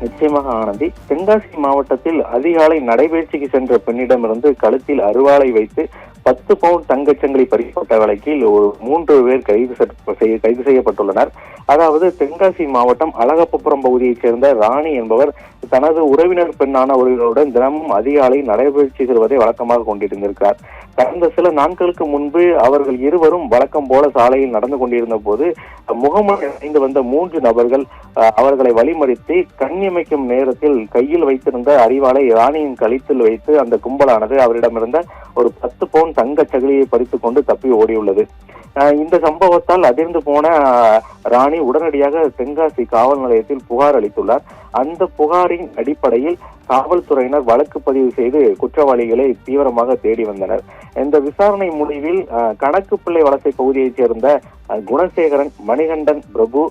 நிச்சயமாக ஆனந்தி. தென்காசி மாவட்டத்தில் அதிகாலை நடைபயிற்சிக்கு சென்ற பெண்ணிடமிருந்து கழுத்தில் அருவாளை வைத்து 10 பவுண்ட் தங்கச்சங்கிலி பறிக்கப்பட்ட வழக்கில் ஒரு 3 பேர் கைது செய்யப்பட்டுள்ளனர். அதாவது தென்காசி மாவட்டம் அழகப்பபுரம் பகுதியைச் சேர்ந்த ராணி என்பவர் தனது உறவினர் பெண்ணான ஒருவருடன் தினமும் அதிகாலை நடைபயிற்சி செல்வதை வழக்கமாக கொண்டிருந்திருக்கிறார். கடந்த சில நாட்களுக்கு முன்பு அவர்கள் இருவரும் வழக்கம் போல சாலையில் நடந்து கொண்டிருந்த போது முகமது அணிந்து வந்த 3 நபர்கள் அவர்களை வழிமறித்து கண்ணியமைக்கும் நேரத்தில் கையில் வைத்திருந்த அரிவாளை ராணியின் கழுத்தில் வைத்து அந்த கும்பலானது அவரிடமிருந்த ஒரு 10 பவுண்ட் தங்க சங்கிலியை பறித்துக் கொண்டு தப்பி ஓடியுள்ளது. இந்த சம்பவத்தால் அதிர்ந்து போன ராணி உடனடியாக தென்காசி காவல் நிலையத்தில் புகார் அளித்துள்ளார். அந்த புகாரின் அடிப்படையில் காவல்துறையினர் வழக்கு பதிவு செய்து குற்றவாளிகளை தீவிரமாக தேடி வந்தனர். இந்த விசாரணை முடிவில் கணக்கு பிள்ளை வலசை பகுதியைச் சேர்ந்த குணசேகரன், மணிகண்டன், பிரபு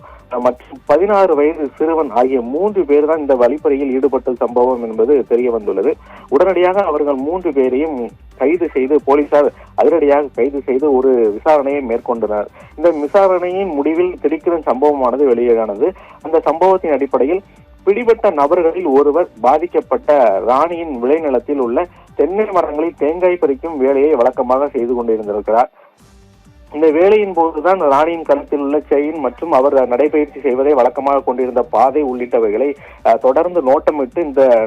மற்றும் 16 வயது சிறுவன் ஆகிய 3 பேர் தான் இந்த வழிப்பறியில் ஈடுபட்ட சம்பவம் என்பது தெரிய வந்துள்ளது. உடனடியாக அவர்கள் 3 பேரையும் கைது செய்து போலீசார் அதிரடியாக கைது செய்து ஒரு விசாரணையை மேற்கொண்டனர். இந்த விசாரணையின் முடிவில் திடுக்கிடும் சம்பவமானது வெளியானது. அந்த சம்பவத்தின் அடிப்படையில் பிடிபட்ட நபர்களில் ஒருவர் பாதிக்கப்பட்ட ராணியின் விளைநிலத்தில் உள்ள தென்னை மரங்களில் தேங்காய் பறிக்கும் வேலையை வழக்கமாக செய்து கொண்டிருந்திருக்கிறார். இந்த வேலையின் போதுதான் ராணியின் கழுத்தில் உள்ள செயின் மற்றும் அவர் நடைபயிற்சி செய்வதை வழக்கமாக கொண்டிருந்த பாதை உள்ளிட்டவைகளை தொடர்ந்து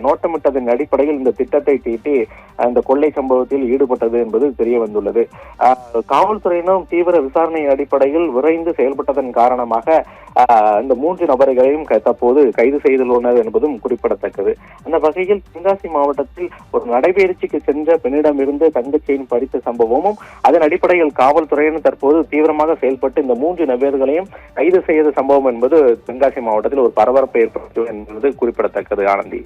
நோட்டமிட்டதன் அடிப்படையில் இந்த திட்டத்தை தீட்டி அந்த கொள்ளை சம்பவத்தில் ஈடுபட்டது என்பது தெரிய வந்துள்ளது. காவல்துறையினரும் தீவிர விசாரணையின் அடிப்படையில் விரைந்து செயல்பட்டதன் காரணமாக இந்த 3 நபர்களையும் தற்போது கைது செய்துள்ளனர் என்பதும் குறிப்பிடத்தக்கது. அந்த வகையில் தென்காசி மாவட்டத்தில் ஒரு நடைபயிற்சிக்கு சென்ற பெண்ணிடமிருந்து தங்க செயின் பறித்த சம்பவமும் அதன் அடிப்படையில் காவல்துறையினர் தற்போது தீவிரமாக செயல்பட்டு இந்த 3 நபர்களையும் கைது செய்த சம்பவம் என்பது தென்காசி மாவட்டத்தில் ஒரு பரபரப்பை ஏற்படுத்தும் என்பது குறிப்பிடத்தக்கது. ஆனந்தி.